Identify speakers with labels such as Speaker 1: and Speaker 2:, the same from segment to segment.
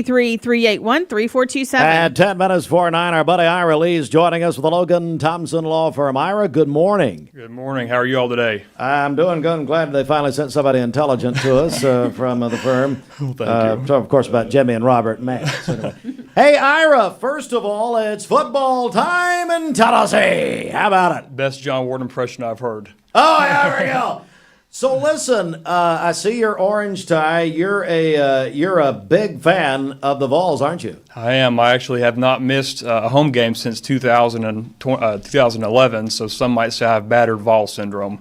Speaker 1: 381-3427.
Speaker 2: At 10 minutes before 9, our buddy Ira Lee is joining us with the Logan Thompson Law Firm. Ira, good morning.
Speaker 3: Good morning. How are you all today?
Speaker 2: I'm doing good. I'm glad they finally sent somebody intelligent to us from the firm.
Speaker 3: Well, thank you.
Speaker 2: So, of course, about Jimmy and Robert and Matt. So anyway. Hey, Ira, first of all, it's football time in Tennessee. How about it?
Speaker 3: Best John Ward impression I've heard.
Speaker 2: Oh, yeah, there we go. So listen, I see your orange tie. You're a big fan of the Vols, aren't you?
Speaker 3: I am. I actually have not missed a home game since 2011, so some might say I have battered Vol syndrome.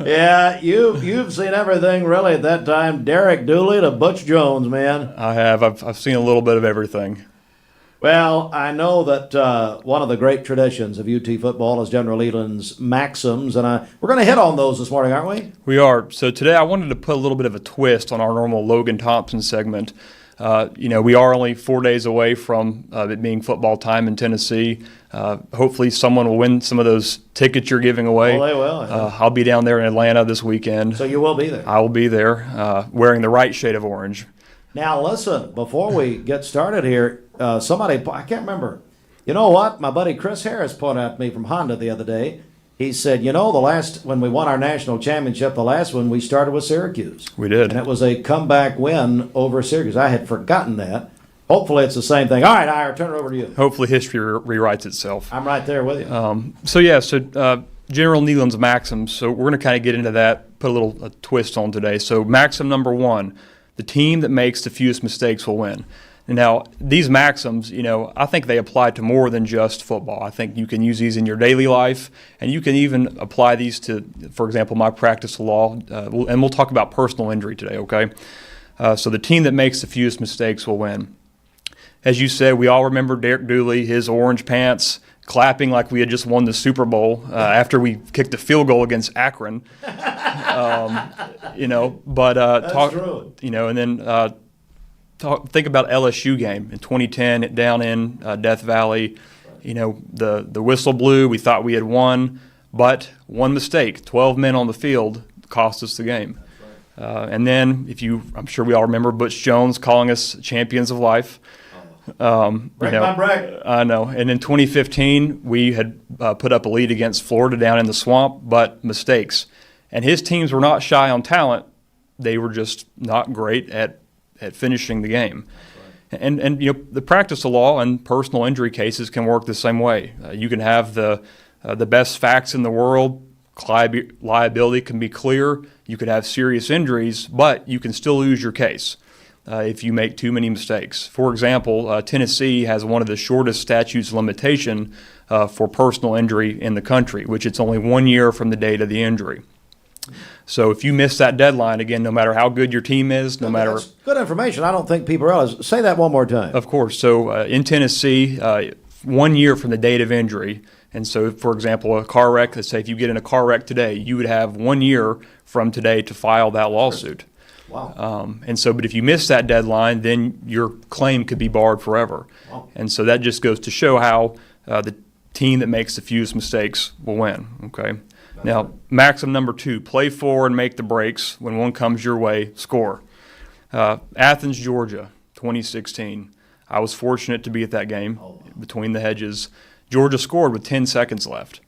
Speaker 2: Yeah, you've seen everything really at that time. Derek Dooley to Butch Jones, man.
Speaker 3: I have. I've seen a little bit of everything.
Speaker 2: Well, I know that one of the great traditions of UT football is General Leland's maxims, and we're going to hit on those this morning, aren't we?
Speaker 3: We are. So today I wanted to put a little bit of a twist on our normal Logan Thompson segment. We are only 4 days away from it being football time in Tennessee. Hopefully someone will win some of those tickets you're giving away.
Speaker 2: Oh, they will. Yeah.
Speaker 3: I'll be down there in Atlanta this weekend.
Speaker 2: So you will be there?
Speaker 3: I will be there wearing the right shade of orange.
Speaker 2: Now, listen, before we get started here, somebody, I can't remember. You know what? My buddy Chris Harris pointed out to me from Honda the other day. He said, when we won our national championship, the last one, we started with Syracuse.
Speaker 3: We did.
Speaker 2: And it was a comeback win over Syracuse. I had forgotten that. Hopefully it's the same thing. All right, Ira, turn it over to you.
Speaker 3: Hopefully history rewrites itself.
Speaker 2: I'm right there with you.
Speaker 3: General Nealon's maxims. So we're going to kind of get into that, put a twist on today. So maxim number 1, the team that makes the fewest mistakes will win. Now, these maxims, I think they apply to more than just football. I think you can use these in your daily life, and you can even apply these to, for example, my practice of law, and we'll talk about personal injury today, okay? So the team that makes the fewest mistakes will win. As you said, we all remember Derek Dooley, his orange pants, clapping like we had just won the Super Bowl after we kicked a field goal against Akron.
Speaker 2: That's true.
Speaker 3: And then think about LSU game in 2010 down in Death Valley. The whistle blew. We thought we had won, but one mistake, 12 men on the field, cost us the game. And then, I'm sure we all remember Butch Jones calling us champions of life.
Speaker 2: My bracket.
Speaker 3: I know. And in 2015, we had put up a lead against Florida down in the swamp, but mistakes. And his teams were not shy on talent. They were just not great at finishing the game. Right. And the practice of law and personal injury cases can work the same way. You can have the best facts in the world. Liability can be clear. You could have serious injuries, but you can still lose your case if you make too many mistakes. For example, Tennessee has one of the shortest statutes of limitation for personal injury in the country, which it's only 1 year from the date of the injury. So if you miss that deadline, again, no matter how good your team is,
Speaker 2: That's good information. I don't think people realize. Say that one more time.
Speaker 3: Of course. So in Tennessee, 1 year from the date of injury. And so, for example, a car wreck, let's say if you get in a car wreck today, you would have 1 year from today to file that lawsuit.
Speaker 2: Wow.
Speaker 3: But if you miss that deadline, then your claim could be barred forever.
Speaker 2: Wow.
Speaker 3: And so that just goes to show how the team that makes the fewest mistakes will win. Okay. Now, maxim number 2, play for and make the breaks. When one comes your way, score. Athens, Georgia, 2016. I was fortunate to be at that game between the hedges. Georgia scored with 10 seconds left.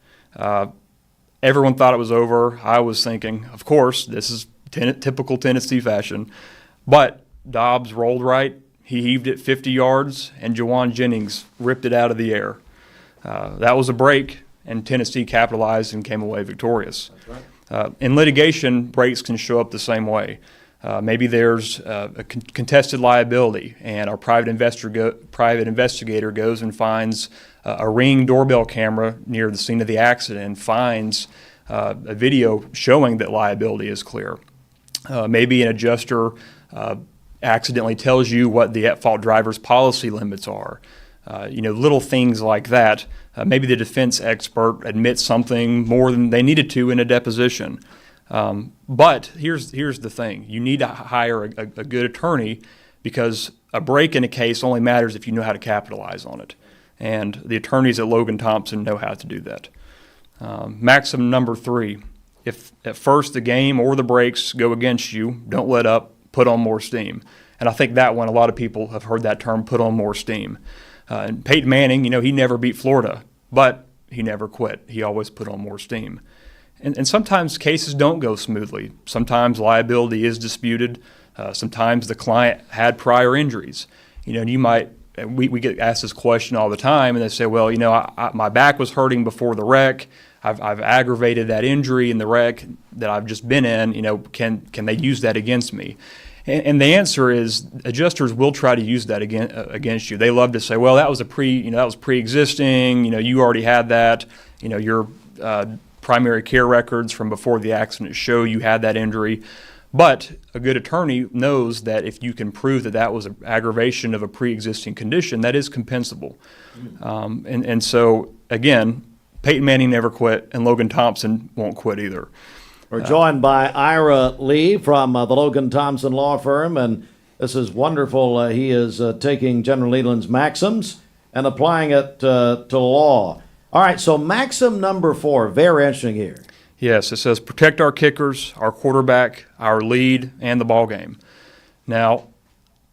Speaker 3: Everyone thought it was over. I was thinking, of course, this is typical Tennessee fashion. But Dobbs rolled right. He heaved it 50 yards, and Jawan Jennings ripped it out of the air. That was a break. And Tennessee capitalized and came away victorious.
Speaker 2: That's right.
Speaker 3: In litigation, breaks can show up the same way. Maybe there's a contested liability, and our private investigator goes and finds a Ring doorbell camera near the scene of the accident and finds a video showing that liability is clear. Maybe an adjuster accidentally tells you what the at-fault driver's policy limits are. Little things like that. Maybe the defense expert admits something more than they needed to in a deposition. But here's the thing. You need to hire a good attorney because a break in a case only matters if you know how to capitalize on it. And the attorneys at Logan Thompson know how to do that. Maxim number 3, if at first the game or the breaks go against you, don't let up, put on more steam. And I think that one, a lot of people have heard that term, put on more steam. And Peyton Manning, he never beat Florida, but he never quit. He always put on more steam. And sometimes cases don't go smoothly. Sometimes liability is disputed. Sometimes the client had prior injuries. We get asked this question all the time, and they say, well, my back was hurting before the wreck. I've aggravated that injury in the wreck that I've just been in. Can they use that against me? And the answer is adjusters will try to use that against you. They love to say, well, that was pre-existing. You already had that. Your primary care records from before the accident show you had that injury. But a good attorney knows that if you can prove that that was an aggravation of a pre-existing condition, that is compensable. And so, again, Peyton Manning never quit, and Logan Thompson won't quit either.
Speaker 2: We're joined by Ira Lee from the Logan Thompson Law Firm, and this is wonderful. He is taking General Leland's maxims and applying it to law. All right, so maxim number 4, very interesting here.
Speaker 3: Yes, it says protect our kickers, our quarterback, our lead, and the ball game. Now,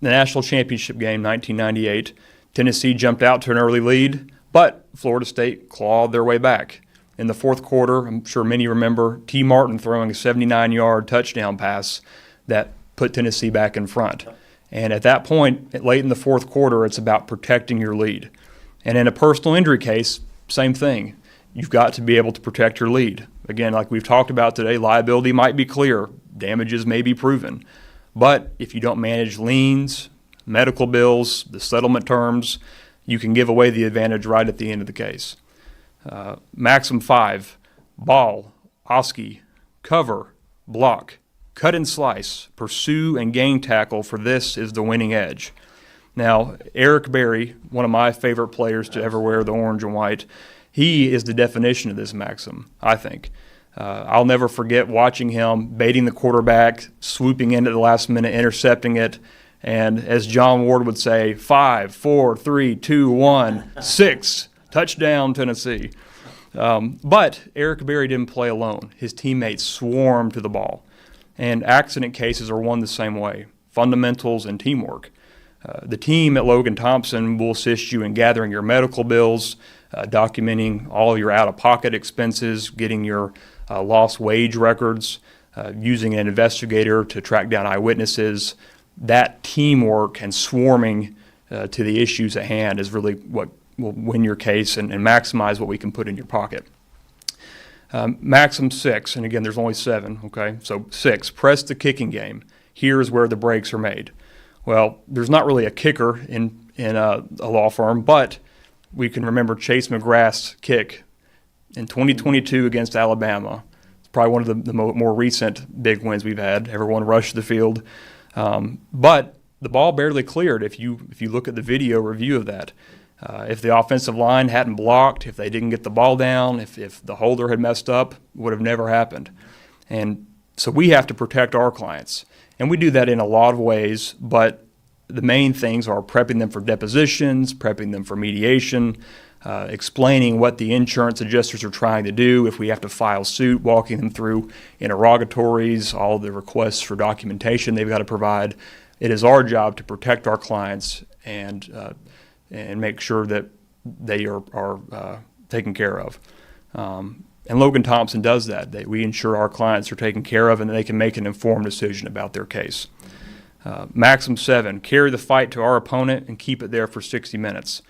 Speaker 3: the national championship game, 1998, Tennessee jumped out to an early lead, but Florida State clawed their way back. In the fourth quarter, I'm sure many remember T. Martin throwing a 79-yard touchdown pass that put Tennessee back in front. And at that point, late in the fourth quarter, it's about protecting your lead. And in a personal injury case, same thing. You've got to be able to protect your lead. Again, like we've talked about today, liability might be clear, damages may be proven. But if you don't manage liens, medical bills, the settlement terms, you can give away the advantage right at the end of the case. Maxim 5, ball, oski, cover, block, cut and slice, pursue and gain tackle, for this is the winning edge. Now, Eric Berry, one of my favorite players to ever wear the orange and white, he is the definition of this maxim, I think. I'll never forget watching him baiting the quarterback, swooping in at the last minute, intercepting it, and as John Ward would say, 5, 4, 3, 2, 1, 6. Touchdown, Tennessee. But Eric Berry didn't play alone. His teammates swarmed to the ball. And accident cases are won the same way, fundamentals and teamwork. The team at Logan Thompson will assist you in gathering your medical bills, documenting all your out-of-pocket expenses, getting your lost wage records, using an investigator to track down eyewitnesses. That teamwork and swarming to the issues at hand is really what will win your case and maximize what we can put in your pocket. Maxim 6, and again, there's only 7, okay? So 6, press the kicking game. Here's where the breaks are made. Well, there's not really a kicker in a law firm, but we can remember Chase McGrath's kick in 2022 against Alabama. It's probably one of the more recent big wins we've had. Everyone rushed the field. But the ball barely cleared if you look at the video review of that. If the offensive line hadn't blocked, if they didn't get the ball down, if the holder had messed up, it would have never happened. And so we have to protect our clients. And we do that in a lot of ways, but the main things are prepping them for depositions, prepping them for mediation, explaining what the insurance adjusters are trying to do. If we have to file suit, walking them through interrogatories, all the requests for documentation they've got to provide. It is our job to protect our clients and make sure that they are taken care of. And Logan Thompson does that. We ensure our clients are taken care of and they can make an informed decision about their case. Maxim 7, carry the fight to our opponent and keep it there for 60 minutes.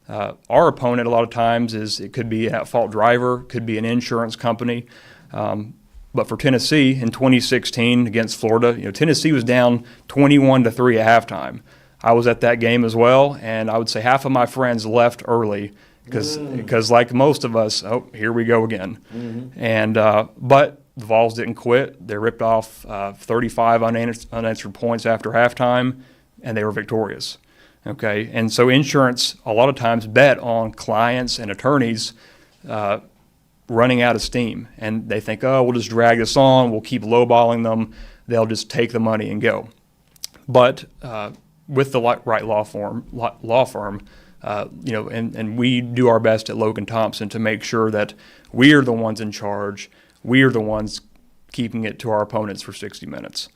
Speaker 3: Our opponent a lot of times it could be an at-fault driver, could be an insurance company. But for Tennessee in 2016 against Florida, Tennessee was down 21-3 at halftime. I was at that game as well, and I would say half of my friends left early because like most of us, oh, here we go again. Mm-hmm. And but the Vols didn't quit. They ripped off 35 unanswered points after halftime, and they were victorious. Okay, and so insurance a lot of times bet on clients and attorneys running out of steam, and they think, oh, we'll just drag this on, we'll keep lowballing them, they'll just take the money and go. But with the right law firm, and we do our best at Logan Thompson to make sure that we are the ones in charge, we are the ones keeping it to our opponents for 60 minutes.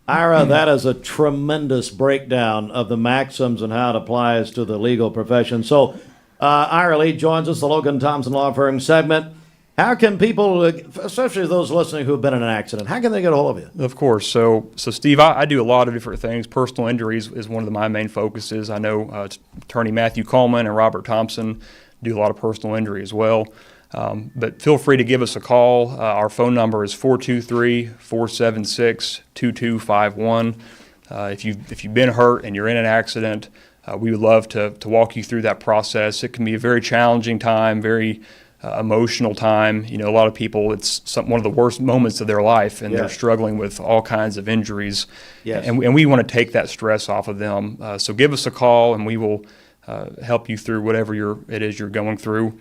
Speaker 2: Ira, that is a tremendous breakdown of the maxims and how it applies to the legal profession. So, Ira Lee joins us, the Logan Thompson Law Firm segment. How can people, especially those listening who have been in an accident, how can they get a hold of you?
Speaker 3: Of course. So Steve, I do a lot of different things. Personal injuries is one of my main focuses. I know attorney Matthew Coleman and Robert Thompson do a lot of personal injury as well. But feel free to give us a call. Our phone number is 423-476-2251. If you've been hurt and you're in an accident, we would love to walk you through that process. It can be a very challenging time, very emotional time. You know, a lot of people, it's one of the worst moments of their life, and they're struggling with all kinds of injuries.
Speaker 2: Yes.
Speaker 3: And we want to take that stress off of them. So give us a call, and we will help you through whatever it is you're going through.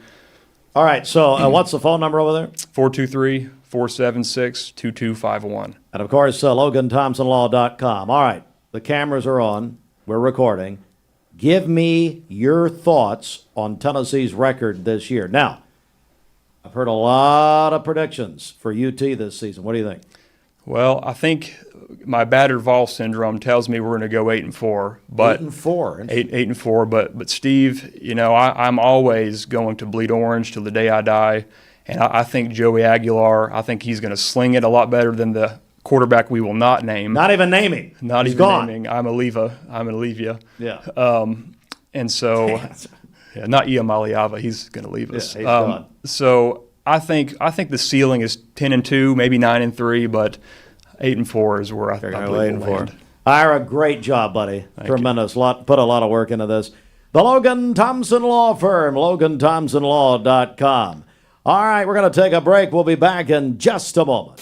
Speaker 2: All right, so what's the phone number over there?
Speaker 3: 423-476-2251.
Speaker 2: And, of course, LoganThompsonLaw.com. All right, the cameras are on. We're recording. Give me your thoughts on Tennessee's record this year. Now, I've heard a lot of predictions for UT this season. What do you think?
Speaker 3: Well, I think my battered Vol syndrome tells me we're going to go 8-4. But
Speaker 2: 8-4.
Speaker 3: 8-4. But Steve, you know, I'm always going to bleed orange till the day I die. And I think Joey Aguilar, I think he's going to sling it a lot better than the quarterback we will not name.
Speaker 2: Not even naming.
Speaker 3: Not
Speaker 2: He's
Speaker 3: even
Speaker 2: gone.
Speaker 3: naming. I'm going to leave you.
Speaker 2: Yeah.
Speaker 3: And so, yeah, not Iam Aliava. He's going to leave us.
Speaker 2: Yeah, he's gone.
Speaker 3: So I think the ceiling is 10-2, maybe 9-3, but 8-4 is where I believe we'll land.
Speaker 2: Ira, great job, buddy. Tremendous. Put a lot of work into this. The Logan Thompson Law Firm, LoganThompsonLaw.com. All right, we're going to take a break. We'll be back in just a moment.